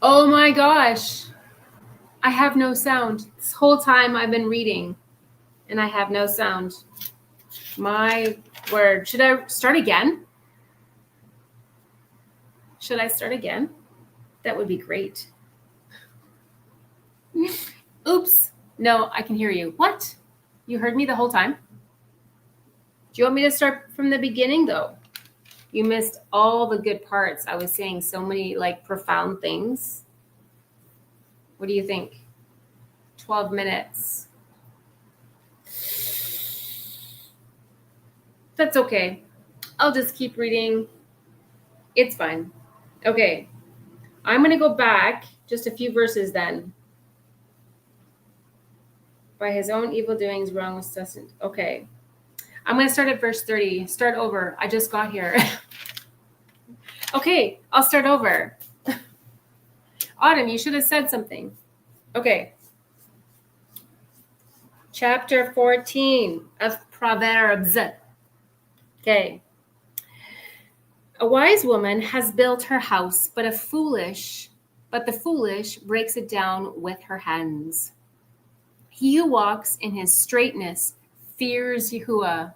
Oh my gosh. I have no sound. This whole time I've been reading and I have no sound. My word. Should I start again? Should I start again? That would be great. Oops. No, I can hear you. What? You heard me the whole time? Do you want me to start from the beginning though? You missed all the good parts. I was saying so many like profound things. What do you think? 12 minutes. That's okay. I'll just keep reading. It's fine. Okay. I'm going to go back just a few verses then. By his own evil doings, wrong was sustained. Okay. I'm going to start at verse 30. Start over. I just got here. Okay. I'll start over. Autumn, you should have said something. Okay. Chapter 14 of Proverbs. Okay. A wise woman has built her house, but the foolish breaks it down with her hands. He who walks in his straightness fears Yahuwah.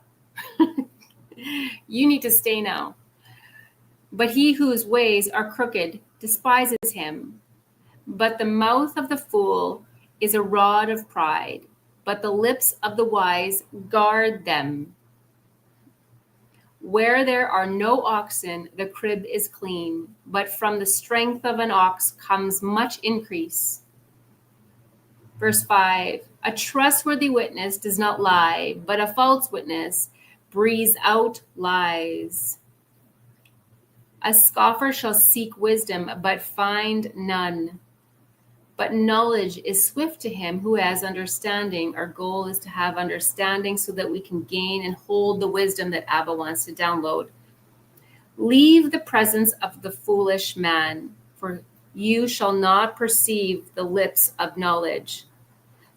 You need to stay now. But he whose ways are crooked despises him. But the mouth of the fool is a rod of pride, but the lips of the wise guard them. Where there are no oxen, the crib is clean, but from the strength of an ox comes much increase. Verse 5, a trustworthy witness does not lie, but a false witness breathes out lies. A scoffer shall seek wisdom, but find none. But knowledge is swift to him who has understanding. Our goal is to have understanding so that we can gain and hold the wisdom that Abba wants to download. Leave the presence of the foolish man, for you shall not perceive the lips of knowledge.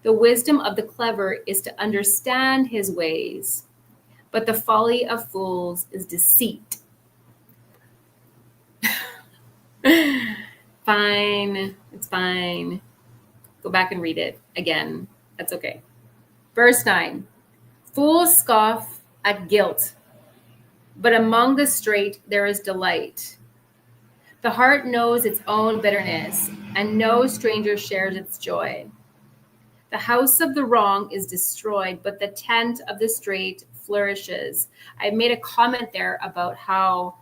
The wisdom of the clever is to understand his ways, but the folly of fools is deceit. Fine. It's fine. Go back and read it again. That's okay. Verse 9. Fools scoff at guilt, but among the straight there is delight. The heart knows its own bitterness, and no stranger shares its joy. The house of the wrong is destroyed, but the tent of the straight flourishes. I made a comment there about how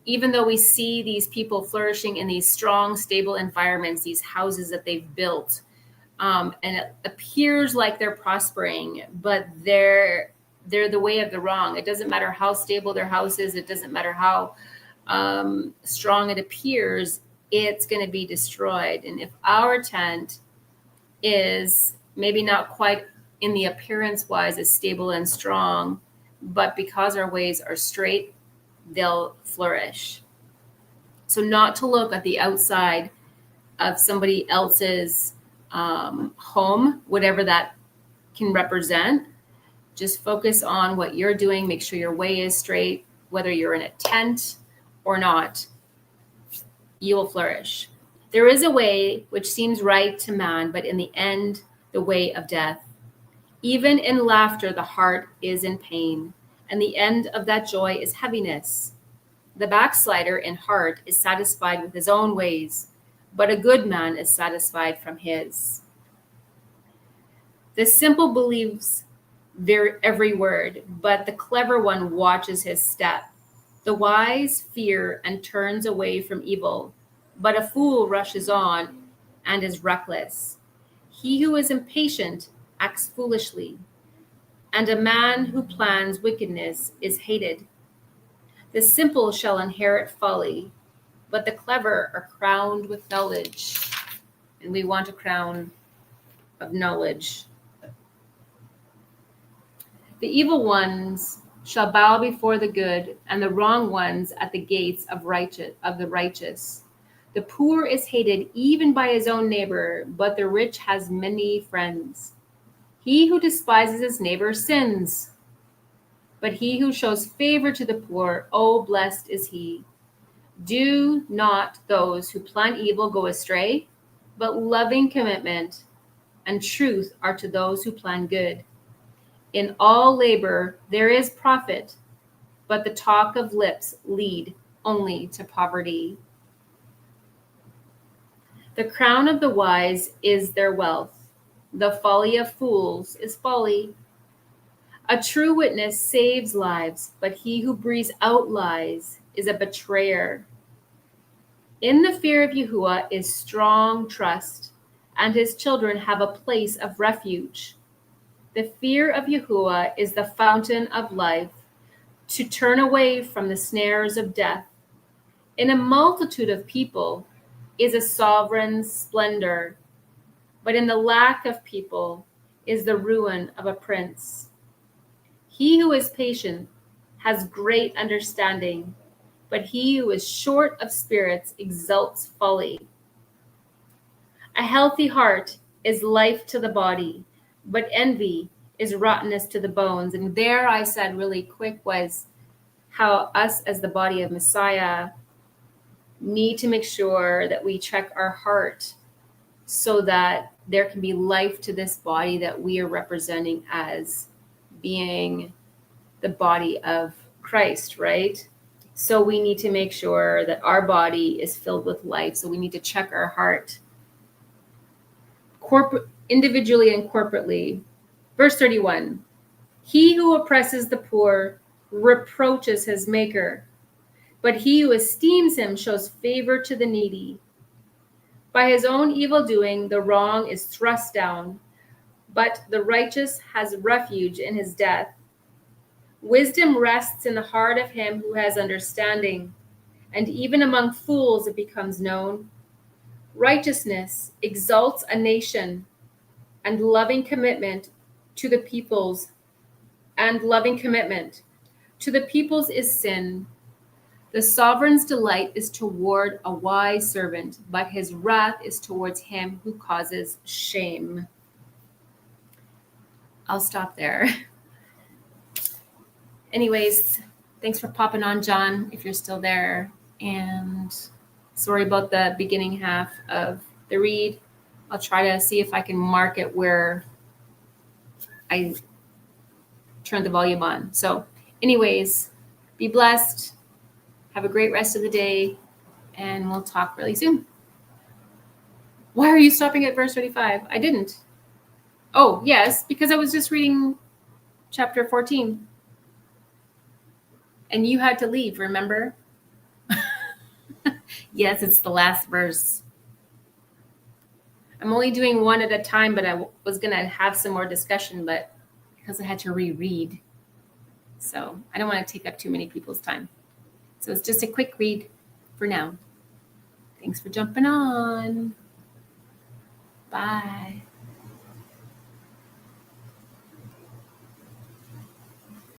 even though we see these people flourishing in these strong, stable environments, these houses that they've built, and it appears like they're prospering, but they're the way of the wrong. It doesn't matter how stable their house is. It doesn't matter how strong it appears. It's going to be destroyed. And if our tent is maybe not quite in the appearance wise as stable and strong, but because our ways are straight, they'll flourish. So not to look at the outside of somebody else's home, whatever that can represent. Just focus on what you're doing. Make sure your way is straight, whether you're in a tent or not, you will flourish. There is a way which seems right to man, but in the end, the way of death. Even in laughter, the heart is in pain, and the end of that joy is heaviness. The backslider in heart is satisfied with his own ways, but a good man is satisfied from his. The simple believes every word, but the clever one watches his step. The wise fear and turns away from evil, but a fool rushes on and is reckless. He who is impatient acts foolishly, and a man who plans wickedness is hated. The simple shall inherit folly, but the clever are crowned with knowledge. And we want a crown of knowledge. The evil ones shall bow before the good, and the wrong ones at the gates of the righteous. The poor is hated even by his own neighbor, but the rich has many friends. He who despises his neighbor sins, but he who shows favor to the poor, oh, blessed is he. Do not those who plan evil go astray, but loving commitment and truth are to those who plan good. In all labor there is profit, but the talk of lips lead only to poverty. The crown of the wise is their wealth. The folly of fools is folly. A true witness saves lives, but he who breathes out lies is a betrayer. In the fear of Yahuwah is strong trust, and his children have a place of refuge. The fear of Yahuwah is the fountain of life, to turn away from the snares of death. In a multitude of people is a sovereign's splendor, but in the lack of people is the ruin of a prince. He who is patient has great understanding, but he who is short of spirits exalts folly. A healthy heart is life to the body, but envy is rottenness to the bones. And there I said really quick was how us as the body of Messiah need to make sure that we check our heart so that there can be life to this body that we are representing as being the body of Christ, right? So we need to make sure that our body is filled with life. So we need to check our heart individually and corporately. Verse 31, he who oppresses the poor reproaches his maker, but he who esteems him shows favor to the needy. By his own evil doing, the wrong is thrust down, but the righteous has refuge in his death. Wisdom rests in the heart of him who has understanding, and even among fools it becomes known. Righteousness exalts a nation, and loving commitment to the peoples, is sin. The sovereign's delight is toward a wise servant, but his wrath is towards him who causes shame. I'll stop there. Anyways, thanks for popping on, John, if you're still there. And sorry about the beginning half of the read. I'll try to see if I can mark it where I turned the volume on. So anyways, be blessed. Have a great rest of the day, and we'll talk really soon. Why are you stopping at verse 35? I didn't. Oh, yes, because I was just reading chapter 14. And you had to leave, remember? Yes, it's the last verse. I'm only doing one at a time, but I was going to have some more discussion, but because I had to reread. So I don't want to take up too many people's time. So it's just a quick read for now. Thanks for jumping on. Bye.